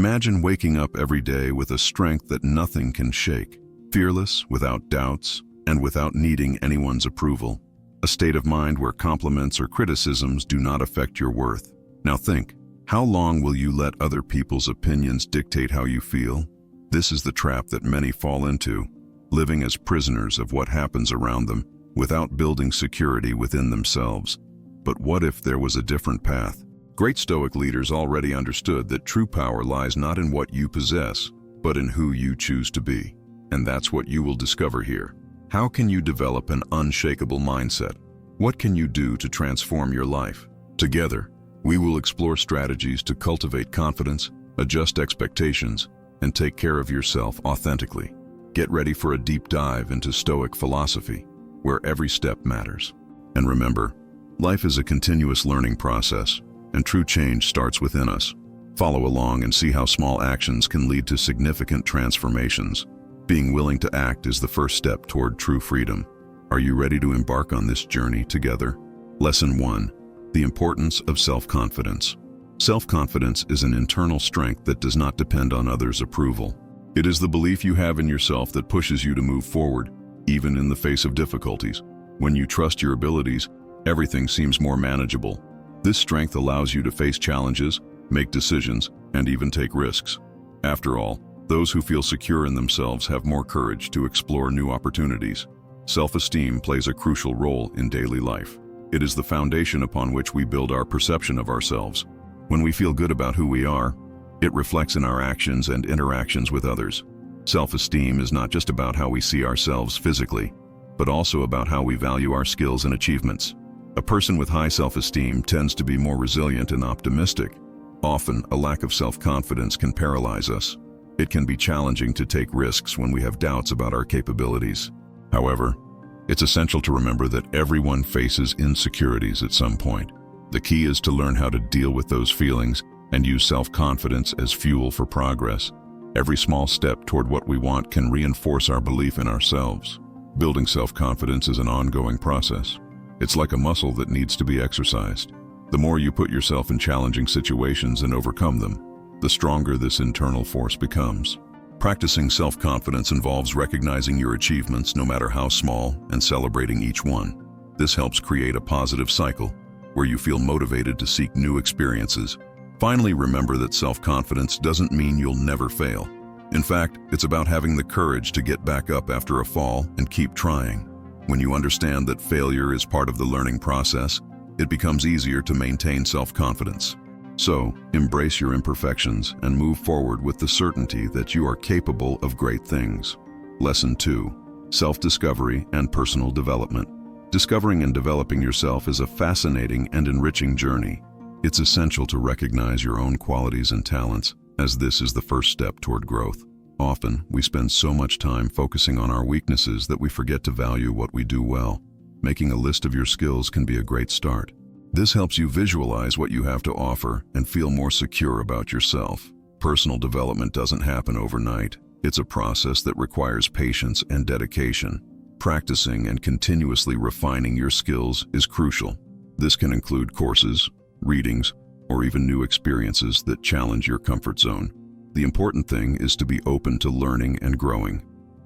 Imagine waking up every day with a strength that nothing can shake, fearless, without doubts, and without needing anyone's approval. A state of mind where compliments or criticisms do not affect your worth. Now think, how long will you let other people's opinions dictate how you feel? This is the trap that many fall into, living as prisoners of what happens around them, without building security within themselves. But what if there was a different path? Great Stoic leaders already understood that true power lies not in what you possess, but in who you choose to be. And that's what you will discover here. How can you develop an unshakable mindset? What can you do to transform your life? Together, we will explore strategies to cultivate confidence, adjust expectations, and take care of yourself authentically. Get ready for a deep dive into Stoic philosophy, where every step matters. And remember, life is a continuous learning process, and true change starts within us. Follow along and see how small actions can lead to significant transformations. Being willing to act is the first step toward true freedom. Are you ready to embark on this journey together? Lesson 1. The importance of self-confidence. Self-confidence is an internal strength that does not depend on others' approval. It is the belief you have in yourself that pushes you to move forward, even in the face of difficulties. When you trust your abilities, everything seems more manageable. This strength allows you to face challenges, make decisions, and even take risks. After all, those who feel secure in themselves have more courage to explore new opportunities. Self-esteem plays a crucial role in daily life. It is the foundation upon which we build our perception of ourselves. When we feel good about who we are, it reflects in our actions and interactions with others. Self-esteem is not just about how we see ourselves physically, but also about how we value our skills and achievements. A person with high self-esteem tends to be more resilient and optimistic. Often, a lack of self-confidence can paralyze us. It can be challenging to take risks when we have doubts about our capabilities. However, it's essential to remember that everyone faces insecurities at some point. The key is to learn how to deal with those feelings and use self-confidence as fuel for progress. Every small step toward what we want can reinforce our belief in ourselves. Building self-confidence is an ongoing process. It's like a muscle that needs to be exercised. The more you put yourself in challenging situations and overcome them, the stronger this internal force becomes. Practicing self-confidence involves recognizing your achievements, no matter how small, and celebrating each one. This helps create a positive cycle, where you feel motivated to seek new experiences. Finally, remember that self-confidence doesn't mean you'll never fail. In fact, it's about having the courage to get back up after a fall and keep trying. When you understand that failure is part of the learning process, it becomes easier to maintain self-confidence. So, embrace your imperfections and move forward with the certainty that you are capable of great things. Lesson 2. Self-discovery and personal development. Discovering and developing yourself is a fascinating and enriching journey. It's essential to recognize your own qualities and talents, as this is the first step toward growth. Often, we spend so much time focusing on our weaknesses that we forget to value what we do well. Making a list of your skills can be a great start. This helps you visualize what you have to offer and feel more secure about yourself. Personal development doesn't happen overnight. It's a process that requires patience and dedication. Practicing and continuously refining your skills is crucial. This can include courses, readings, or even new experiences that challenge your comfort zone. The important thing is to be open to learning and growing.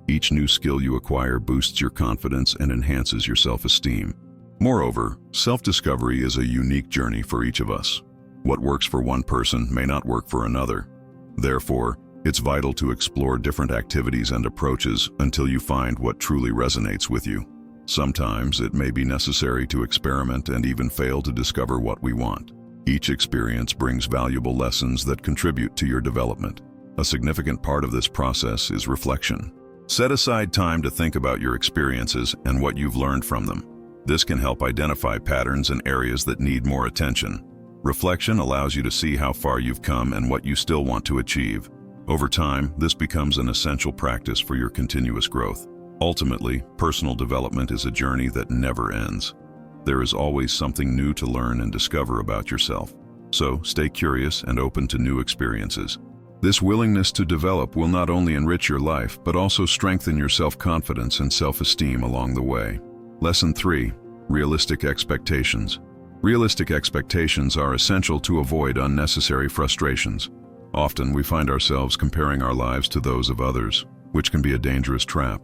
Each new skill you acquire boosts your confidence and enhances your self-esteem. Moreover, self-discovery is a unique journey for each of us. What works for one person may not work for another. Therefore, it's vital to explore different activities and approaches until you find what truly resonates with you. Sometimes it may be necessary to experiment and even fail to discover what we want. Each experience brings valuable lessons that contribute to your development. A significant part of this process is reflection. Set aside time to think about your experiences and what you've learned from them. This can help identify patterns and areas that need more attention. Reflection allows you to see how far you've come and what you still want to achieve. Over time, this becomes an essential practice for your continuous growth. Ultimately, personal development is a journey that never ends. There is always something new to learn and discover about yourself. So, stay curious and open to new experiences. This willingness to develop will not only enrich your life, but also strengthen your self-confidence and self-esteem along the way. Lesson 3. Realistic expectations. Realistic expectations are essential to avoid unnecessary frustrations. Often we find ourselves comparing our lives to those of others, which can be a dangerous trap.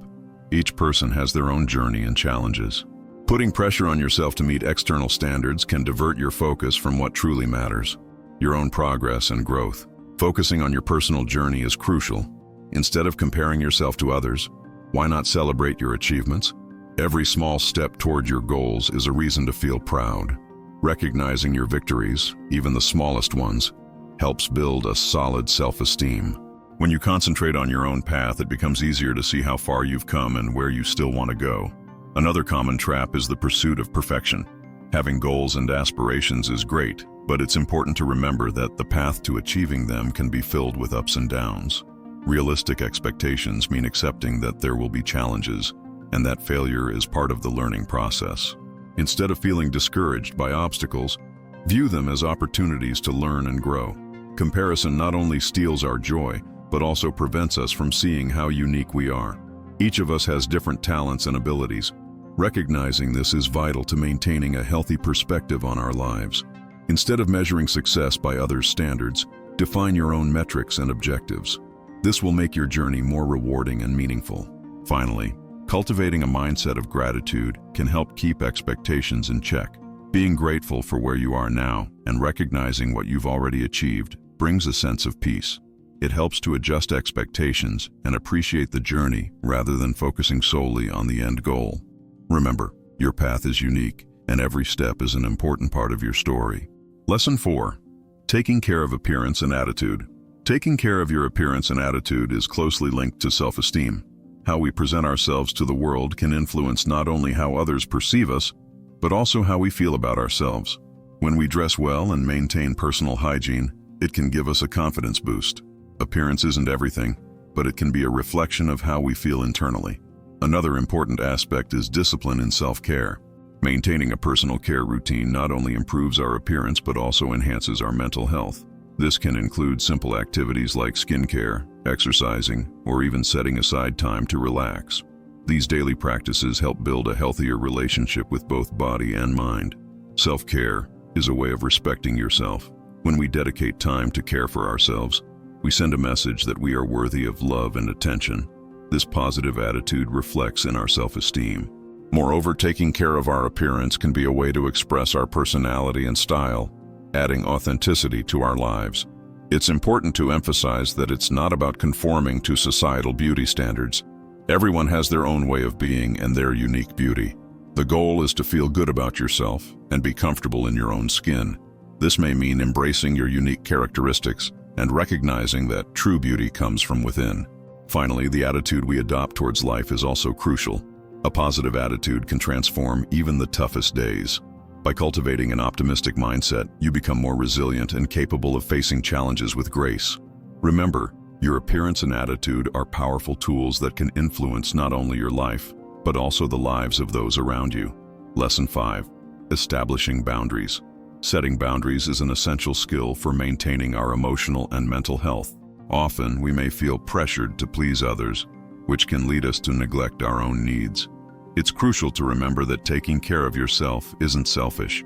Each person has their own journey and challenges. Putting pressure on yourself to meet external standards can divert your focus from what truly matters, your own progress and growth. Focusing on your personal journey is crucial. Instead of comparing yourself to others, why not celebrate your achievements? Every small step toward your goals is a reason to feel proud. Recognizing your victories, even the smallest ones, helps build a solid self-esteem. When you concentrate on your own path, it becomes easier to see how far you've come and where you still want to go. Another common trap is the pursuit of perfection. Having goals and aspirations is great, but it's important to remember that the path to achieving them can be filled with ups and downs. Realistic expectations mean accepting that there will be challenges, and that failure is part of the learning process. Instead of feeling discouraged by obstacles, view them as opportunities to learn and grow. Comparison not only steals our joy, but also prevents us from seeing how unique we are. Each of us has different talents and abilities. Recognizing this is vital to maintaining a healthy perspective on our lives. Instead of measuring success by others' standards, define your own metrics and objectives. This will make your journey more rewarding and meaningful. Finally, cultivating a mindset of gratitude can help keep expectations in check. Being grateful for where you are now and recognizing what you've already achieved brings a sense of peace. It helps to adjust expectations and appreciate the journey rather than focusing solely on the end goal. Remember, your path is unique, and every step is an important part of your story. Lesson 4. Taking care of appearance and attitude. Taking care of your appearance and attitude is closely linked to self-esteem. How we present ourselves to the world can influence not only how others perceive us, but also how we feel about ourselves. When we dress well and maintain personal hygiene, it can give us a confidence boost. Appearance isn't everything, but it can be a reflection of how we feel internally. Another important aspect is discipline in self-care. Maintaining a personal care routine not only improves our appearance but also enhances our mental health. This can include simple activities like skincare, exercising, or even setting aside time to relax. These daily practices help build a healthier relationship with both body and mind. Self-care is a way of respecting yourself. When we dedicate time to care for ourselves, we send a message that we are worthy of love and attention. This positive attitude reflects in our self-esteem. Moreover, taking care of our appearance can be a way to express our personality and style, adding authenticity to our lives. It's important to emphasize that it's not about conforming to societal beauty standards. Everyone has their own way of being and their unique beauty. The goal is to feel good about yourself and be comfortable in your own skin. This may mean embracing your unique characteristics and recognizing that true beauty comes from within. Finally, the attitude we adopt towards life is also crucial. A positive attitude can transform even the toughest days. By cultivating an optimistic mindset, you become more resilient and capable of facing challenges with grace. Remember, your appearance and attitude are powerful tools that can influence not only your life, but also the lives of those around you. Lesson 5. Establishing boundaries. Setting boundaries is an essential skill for maintaining our emotional and mental health. Often, we may feel pressured to please others, which can lead us to neglect our own needs. It's crucial to remember that taking care of yourself isn't selfish.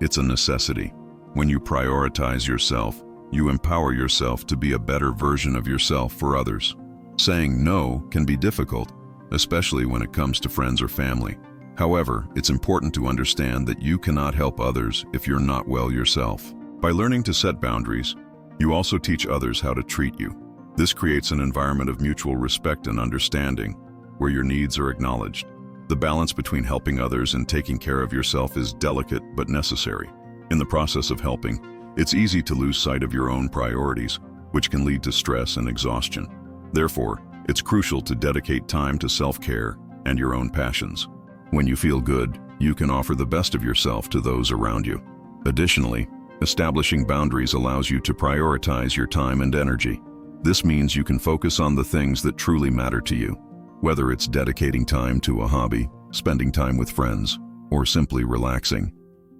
It's a necessity. When you prioritize yourself, you empower yourself to be a better version of yourself for others. Saying no can be difficult, especially when it comes to friends or family. However, it's important to understand that you cannot help others if you're not well yourself. By learning to set boundaries, you also teach others how to treat you. This creates an environment of mutual respect and understanding, where your needs are acknowledged. The balance between helping others and taking care of yourself is delicate but necessary. In the process of helping, it's easy to lose sight of your own priorities, which can lead to stress and exhaustion. Therefore, it's crucial to dedicate time to self-care and your own passions. When you feel good, you can offer the best of yourself to those around you. Additionally, establishing boundaries allows you to prioritize your time and energy. This means you can focus on the things that truly matter to you, whether it's dedicating time to a hobby, spending time with friends, or simply relaxing.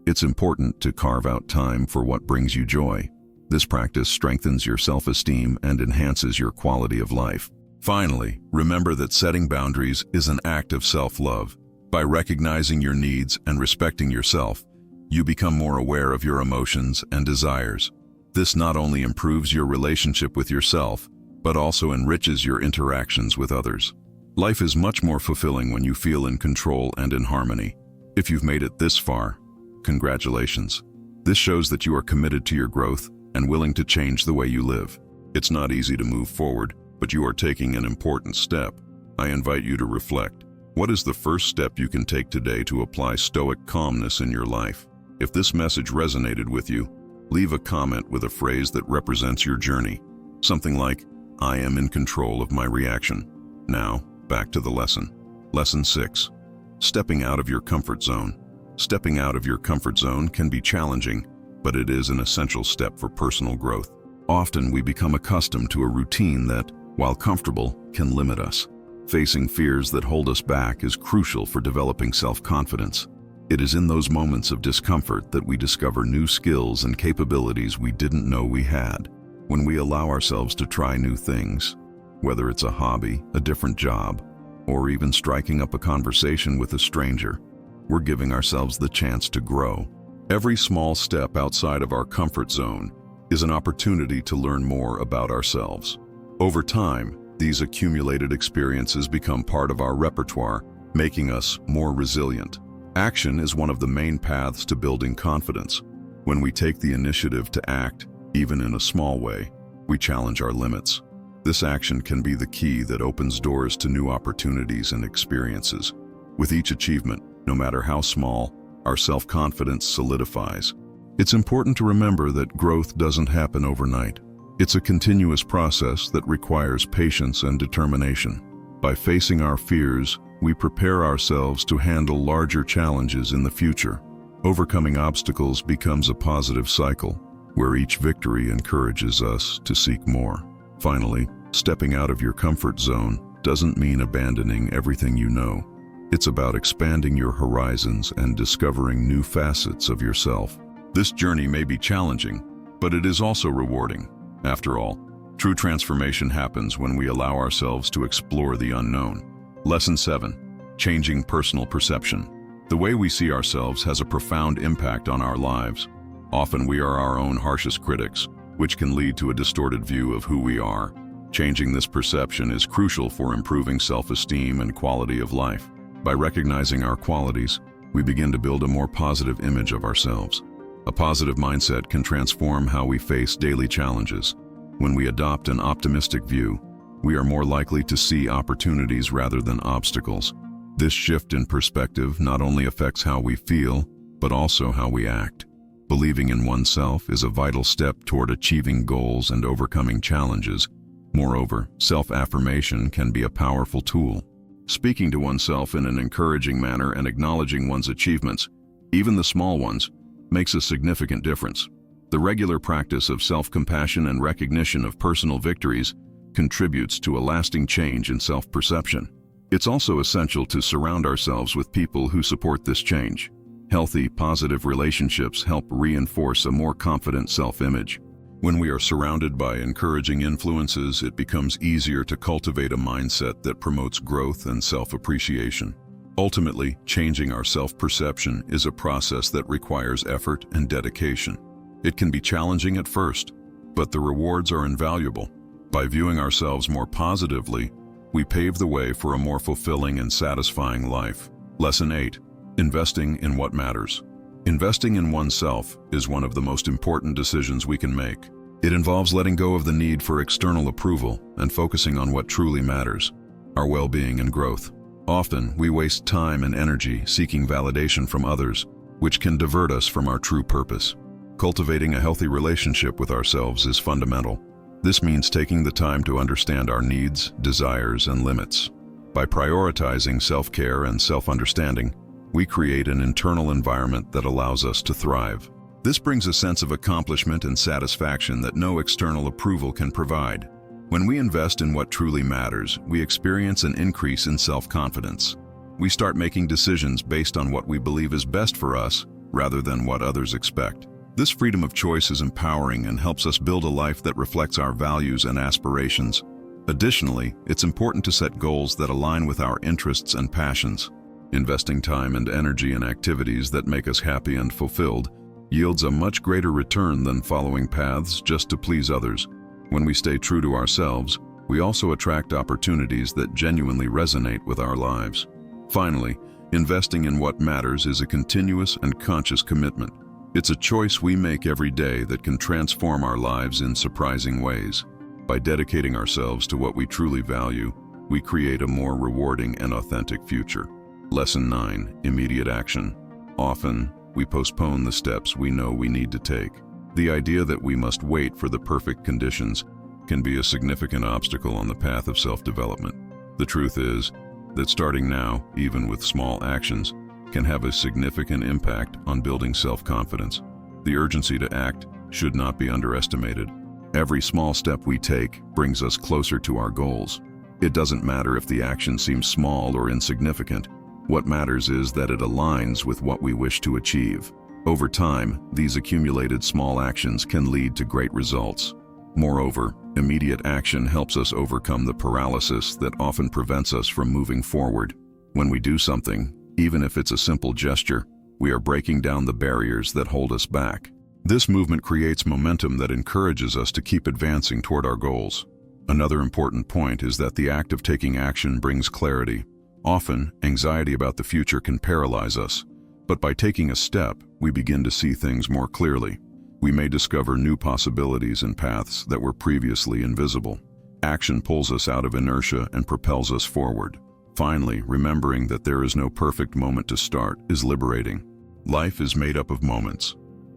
It's important to carve out time for what brings you joy. This practice strengthens your self-esteem and enhances your quality of life. Finally, remember that setting boundaries is an act of self-love. By recognizing your needs and respecting yourself, you become more aware of your emotions and desires. This not only improves your relationship with yourself, but also enriches your interactions with others. Life is much more fulfilling when you feel in control and in harmony. If you've made it this far, congratulations. This shows that you are committed to your growth and willing to change the way you live. It's not easy to move forward, but you are taking an important step. I invite you to reflect. What is the first step you can take today to apply Stoic calmness in your life? If this message resonated with you, leave a comment with a phrase that represents your journey. Something like, "I am in control of my reaction." Now, back to the lesson. Lesson 6. Stepping out of your comfort zone. Stepping out of your comfort zone can be challenging, but it is an essential step for personal growth. Often we become accustomed to a routine that, while comfortable, can limit us. Facing fears that hold us back is crucial for developing self-confidence. It is in those moments of discomfort that we discover new skills and capabilities we didn't know we had. When we allow ourselves to try new things, whether it's a hobby, a different job, or even striking up a conversation with a stranger, we're giving ourselves the chance to grow. Every small step outside of our comfort zone is an opportunity to learn more about ourselves. Over time, these accumulated experiences become part of our repertoire, making us more resilient. Action is one of the main paths to building confidence. When we take the initiative to act, even in a small way, we challenge our limits. This action can be the key that opens doors to new opportunities and experiences. With each achievement, no matter how small, our self-confidence solidifies. It's important to remember that growth doesn't happen overnight. It's a continuous process that requires patience and determination. By facing our fears, we prepare ourselves to handle larger challenges in the future. Overcoming obstacles becomes a positive cycle, where each victory encourages us to seek more. Finally, stepping out of your comfort zone doesn't mean abandoning everything you know. It's about expanding your horizons and discovering new facets of yourself. This journey may be challenging, but it is also rewarding. After all, true transformation happens when we allow ourselves to explore the unknown. Lesson 7. Changing personal perception. The way we see ourselves has a profound impact on our lives. Often we are our own harshest critics, which can lead to a distorted view of who we are. Changing this perception is crucial for improving self-esteem and quality of life. By recognizing our qualities, we begin to build a more positive image of ourselves. A positive mindset can transform how we face daily challenges. When we adopt an optimistic view, we are more likely to see opportunities rather than obstacles. This shift in perspective not only affects how we feel, but also how we act. Believing in oneself is a vital step toward achieving goals and overcoming challenges. Moreover, self-affirmation can be a powerful tool. Speaking to oneself in an encouraging manner and acknowledging one's achievements, even the small ones, makes a significant difference. The regular practice of self-compassion and recognition of personal victories contributes to a lasting change in self-perception. It's also essential to surround ourselves with people who support this change. Healthy, positive relationships help reinforce a more confident self-image. When we are surrounded by encouraging influences, it becomes easier to cultivate a mindset that promotes growth and self-appreciation. Ultimately, changing our self-perception is a process that requires effort and dedication. It can be challenging at first, but the rewards are invaluable. By viewing ourselves more positively, we pave the way for a more fulfilling and satisfying life. Lesson 8. Investing in what matters. Investing in oneself is one of the most important decisions we can make. It involves letting go of the need for external approval and focusing on what truly matters, our well-being and growth. Often, we waste time and energy seeking validation from others, which can divert us from our true purpose. Cultivating a healthy relationship with ourselves is fundamental. This means taking the time to understand our needs, desires, and limits. By prioritizing self-care and self-understanding, we create an internal environment that allows us to thrive. This brings a sense of accomplishment and satisfaction that no external approval can provide. When we invest in what truly matters, we experience an increase in self-confidence. We start making decisions based on what we believe is best for us, rather than what others expect. This freedom of choice is empowering and helps us build a life that reflects our values and aspirations. Additionally, it's important to set goals that align with our interests and passions. Investing time and energy in activities that make us happy and fulfilled yields a much greater return than following paths just to please others. When we stay true to ourselves, we also attract opportunities that genuinely resonate with our lives. Finally, investing in what matters is a continuous and conscious commitment. It's a choice we make every day that can transform our lives in surprising ways. By dedicating ourselves to what we truly value, we create a more rewarding and authentic future. Lesson 9. Immediate action. Often, we postpone the steps we know we need to take. The idea that we must wait for the perfect conditions can be a significant obstacle on the path of self-development. The truth is that starting now, even with small actions, can have a significant impact on building self-confidence. The urgency to act should not be underestimated. Every small step we take brings us closer to our goals. It doesn't matter if the action seems small or insignificant. What matters is that it aligns with what we wish to achieve. Over time, these accumulated small actions can lead to great results. Moreover, immediate action helps us overcome the paralysis that often prevents us from moving forward. When we do something, even if it's a simple gesture, we are breaking down the barriers that hold us back. This movement creates momentum that encourages us to keep advancing toward our goals. Another important point is that the act of taking action brings clarity. Often, anxiety about the future can paralyze us, but by taking a step, we begin to see things more clearly. We may discover new possibilities and paths that were previously invisible. Action pulls us out of inertia and propels us forward. Finally, remembering that there is no perfect moment to start is liberating. Life is made up of moments,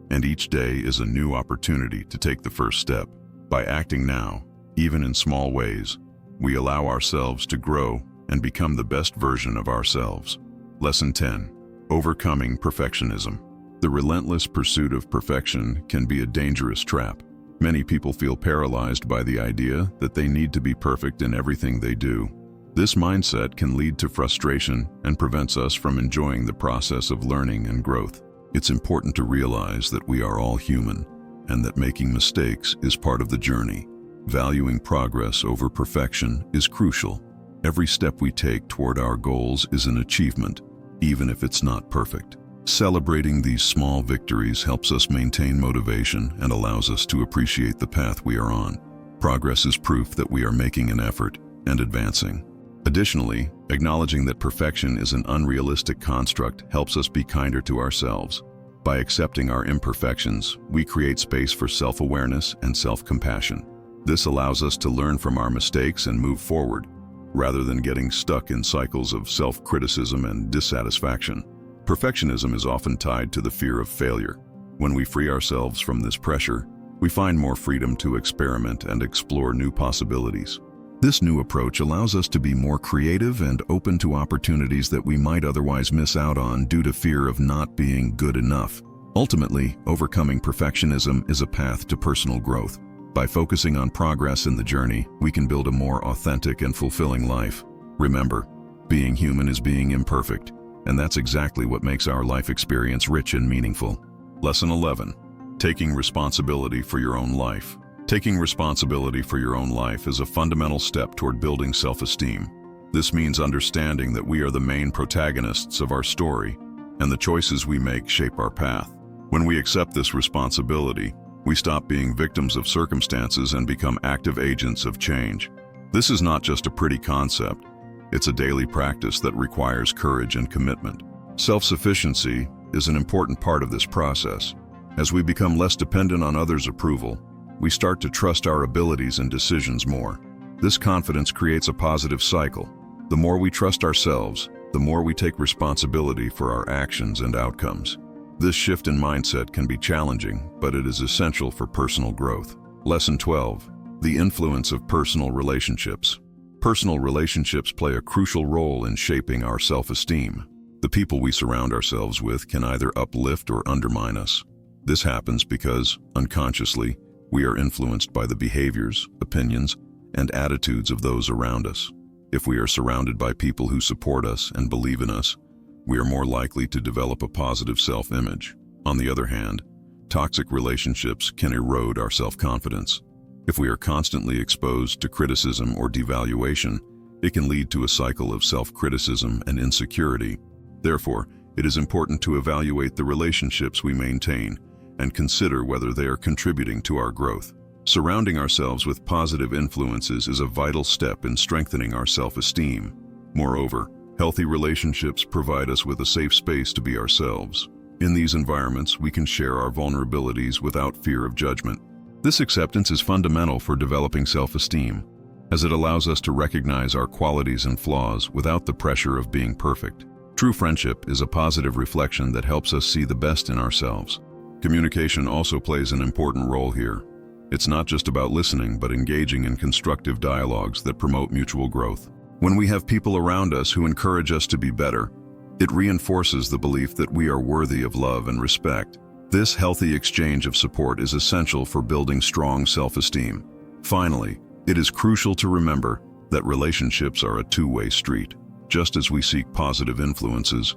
and each day is a new opportunity to take the first step. By acting now, even in small ways, we allow ourselves to grow and become the best version of ourselves. Lesson 10. Overcoming perfectionism. The relentless pursuit of perfection can be a dangerous trap. Many people feel paralyzed by the idea that they need to be perfect in everything they do. This mindset can lead to frustration and prevents us from enjoying the process of learning and growth. It's important to realize that we are all human and that making mistakes is part of the journey. Valuing progress over perfection is crucial. Every step we take toward our goals is an achievement, even if it's not perfect. Celebrating these small victories helps us maintain motivation and allows us to appreciate the path we are on. Progress is proof that we are making an effort and advancing. Additionally, acknowledging that perfection is an unrealistic construct helps us be kinder to ourselves. By accepting our imperfections, we create space for self-awareness and self-compassion. This allows us to learn from our mistakes and move forward, rather than getting stuck in cycles of self-criticism and dissatisfaction. Perfectionism is often tied to the fear of failure. When we free ourselves from this pressure, we find more freedom to experiment and explore new possibilities. This new approach allows us to be more creative and open to opportunities that we might otherwise miss out on due to fear of not being good enough. Ultimately, overcoming perfectionism is a path to personal growth. By focusing on progress in the journey, we can build a more authentic and fulfilling life. Remember, being human is being imperfect, and that's exactly what makes our life experience rich and meaningful. Lesson 11. Taking responsibility for your own life. Taking responsibility for your own life is a fundamental step toward building self-esteem. This means understanding that we are the main protagonists of our story, and the choices we make shape our path. When we accept this responsibility, we stop being victims of circumstances and become active agents of change. This is not just a pretty concept. It's a daily practice that requires courage and commitment. Self-sufficiency is an important part of this process. As we become less dependent on others' approval, we start to trust our abilities and decisions more. This confidence creates a positive cycle. The more we trust ourselves, the more we take responsibility for our actions and outcomes. This shift in mindset can be challenging, but it is essential for personal growth. Lesson 12. The influence of personal relationships. Personal relationships play a crucial role in shaping our self-esteem. The people we surround ourselves with can either uplift or undermine us. This happens because, unconsciously, we are influenced by the behaviors, opinions, and attitudes of those around us. If we are surrounded by people who support us and believe in us, we are more likely to develop a positive self-image. On the other hand, toxic relationships can erode our self-confidence. If we are constantly exposed to criticism or devaluation, it can lead to a cycle of self-criticism and insecurity. Therefore, it is important to evaluate the relationships we maintain and consider whether they are contributing to our growth. Surrounding ourselves with positive influences is a vital step in strengthening our self-esteem. Moreover, healthy relationships provide us with a safe space to be ourselves. In these environments, we can share our vulnerabilities without fear of judgment. This acceptance is fundamental for developing self-esteem, as it allows us to recognize our qualities and flaws without the pressure of being perfect. True friendship is a positive reflection that helps us see the best in ourselves. Communication also plays an important role here. It's not just about listening, but engaging in constructive dialogues that promote mutual growth. When we have people around us who encourage us to be better, it reinforces the belief that we are worthy of love and respect. This healthy exchange of support is essential for building strong self-esteem. Finally, it is crucial to remember that relationships are a two-way street. Just as we seek positive influences,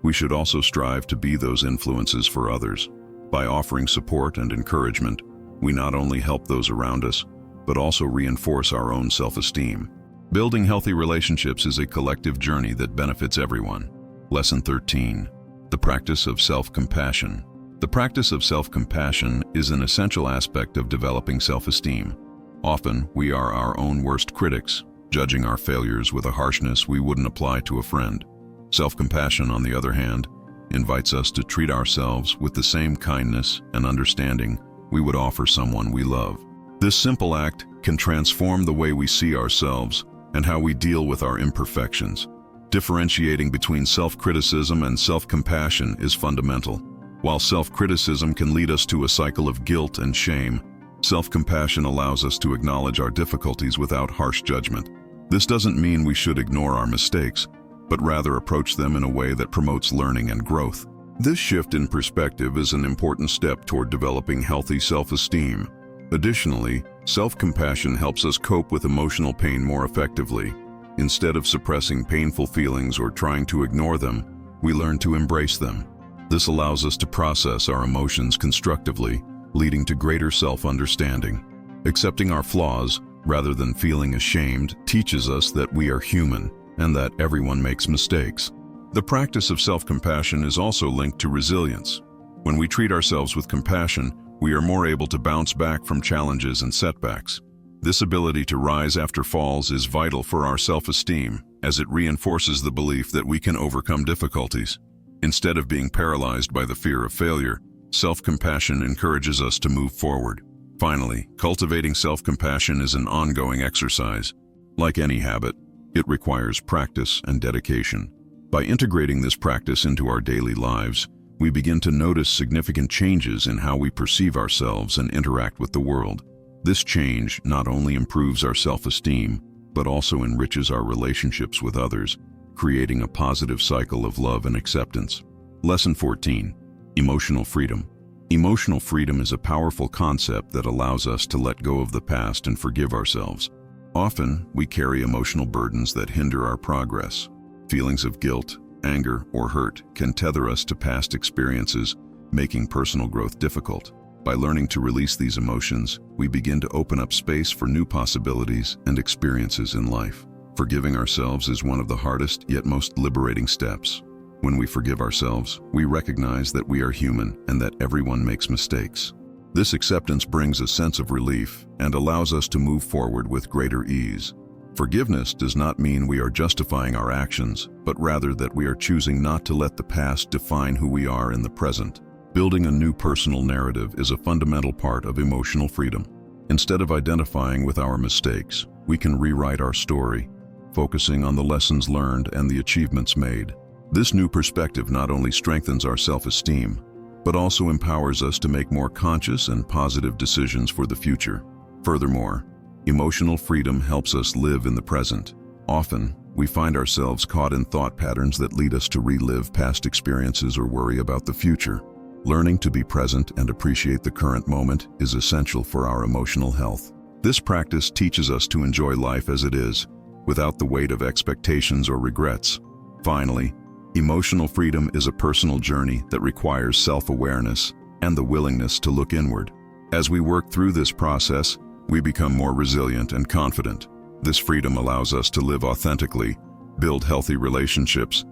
we should also strive to be those influences for others. By offering support and encouragement, we not only help those around us, but also reinforce our own self-esteem. Building healthy relationships is a collective journey that benefits everyone. Lesson 13. The practice of self-compassion. The practice of self-compassion is an essential aspect of developing self-esteem. Often, we are our own worst critics, judging our failures with a harshness we wouldn't apply to a friend. Self-compassion, on the other hand, invites us to treat ourselves with the same kindness and understanding we would offer someone we love. This simple act can transform the way we see ourselves and how we deal with our imperfections. Differentiating between self-criticism and self-compassion is fundamental. While self-criticism can lead us to a cycle of guilt and shame, self-compassion allows us to acknowledge our difficulties without harsh judgment. This doesn't mean we should ignore our mistakes, but rather approach them in a way that promotes learning and growth. This shift in perspective is an important step toward developing healthy self-esteem. Additionally, self-compassion helps us cope with emotional pain more effectively. Instead of suppressing painful feelings or trying to ignore them, we learn to embrace them. This allows us to process our emotions constructively, leading to greater self-understanding. Accepting our flaws, rather than feeling ashamed, teaches us that we are human and that everyone makes mistakes. The practice of self-compassion is also linked to resilience. When we treat ourselves with compassion, we are more able to bounce back from challenges and setbacks. This ability to rise after falls is vital for our self-esteem, as it reinforces the belief that we can overcome difficulties. Instead of being paralyzed by the fear of failure, self-compassion encourages us to move forward. Finally, cultivating self-compassion is an ongoing exercise. Like any habit, it requires practice and dedication. By integrating this practice into our daily lives, we begin to notice significant changes in how we perceive ourselves and interact with the world. This change not only improves our self-esteem, but also enriches our relationships with others, creating a positive cycle of love and acceptance. Lesson 14. Emotional freedom. Emotional freedom is a powerful concept that allows us to let go of the past and forgive ourselves. Often, we carry emotional burdens that hinder our progress. Feelings of guilt, anger, or hurt can tether us to past experiences, making personal growth difficult. By learning to release these emotions, we begin to open up space for new possibilities and experiences in life. Forgiving ourselves is one of the hardest yet most liberating steps. When we forgive ourselves, we recognize that we are human and that everyone makes mistakes. This acceptance brings a sense of relief and allows us to move forward with greater ease. Forgiveness does not mean we are justifying our actions, but rather that we are choosing not to let the past define who we are in the present. Building a new personal narrative is a fundamental part of emotional freedom. Instead of identifying with our mistakes, we can rewrite our story, focusing on the lessons learned and the achievements made. This new perspective not only strengthens our self-esteem, but also empowers us to make more conscious and positive decisions for the future. Furthermore, emotional freedom helps us live in the present. Often, we find ourselves caught in thought patterns that lead us to relive past experiences or worry about the future. Learning to be present and appreciate the current moment is essential for our emotional health. This practice teaches us to enjoy life as it is, without the weight of expectations or regrets. Finally, emotional freedom is a personal journey that requires self-awareness and the willingness to look inward. As we work through this process, we become more resilient and confident. This freedom allows us to live authentically, build healthy relationships,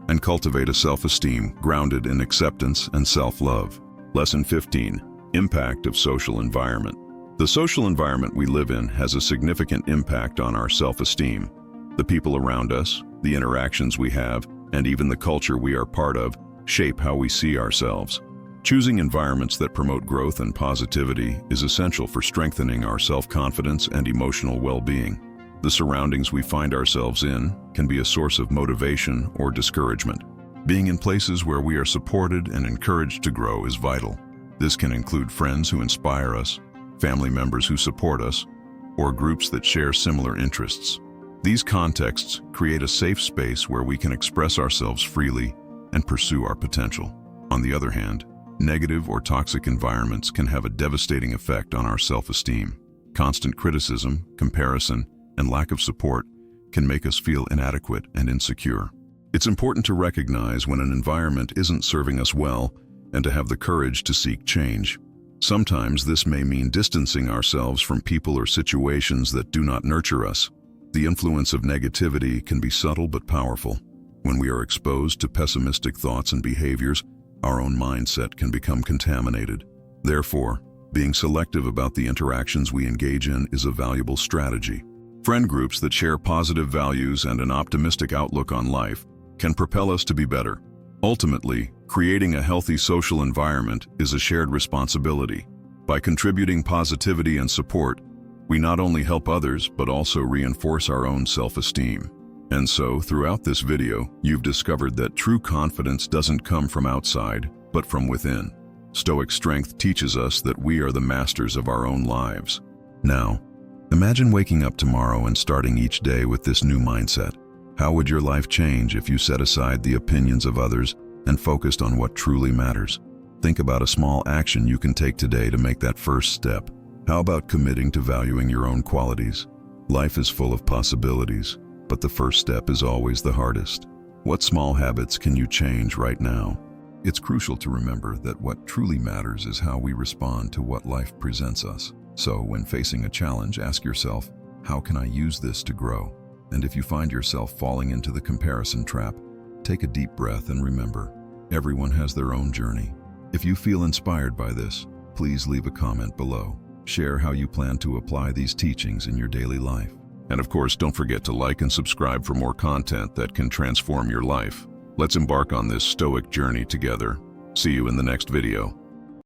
and cultivate a self-esteem grounded in acceptance and self-love. Lesson 15. Impact of social environment. The social environment we live in has a significant impact on our self-esteem. The people around us, the interactions we have, and even the culture we are part of shape how we see ourselves. Choosing environments that promote growth and positivity is essential for strengthening our self-confidence and emotional well-being. The surroundings we find ourselves in can be a source of motivation or discouragement. Being in places where we are supported and encouraged to grow is vital. This can include friends who inspire us, family members who support us, or groups that share similar interests. These contexts create a safe space where we can express ourselves freely and pursue our potential. On the other hand, negative or toxic environments can have a devastating effect on our self-esteem. Constant criticism, comparison, and lack of support can make us feel inadequate and insecure. It's important to recognize when an environment isn't serving us well and to have the courage to seek change. Sometimes this may mean distancing ourselves from people or situations that do not nurture us. The influence of negativity can be subtle but powerful. When we are exposed to pessimistic thoughts and behaviors, our own mindset can become contaminated. Therefore, being selective about the interactions we engage in is a valuable strategy. Friend groups that share positive values and an optimistic outlook on life can propel us to be better. Ultimately, creating a healthy social environment is a shared responsibility. By contributing positivity and support, we not only help others but also reinforce our own self-esteem. And so, throughout this video, you've discovered that true confidence doesn't come from outside, but from within. Stoic strength teaches us that we are the masters of our own lives. Now, imagine waking up tomorrow and starting each day with this new mindset. How would your life change if you set aside the opinions of others and focused on what truly matters? Think about a small action you can take today to make that first step. How about committing to valuing your own qualities? Life is full of possibilities, but the first step is always the hardest. What small habits can you change right now? It's crucial to remember that what truly matters is how we respond to what life presents us. So when facing a challenge, ask yourself, how can I use this to grow? And if you find yourself falling into the comparison trap, take a deep breath and remember, everyone has their own journey. If you feel inspired by this, please leave a comment below. Share how you plan to apply these teachings in your daily life. And of course, don't forget to like and subscribe for more content that can transform your life. Let's embark on this Stoic journey together. See you in the next video.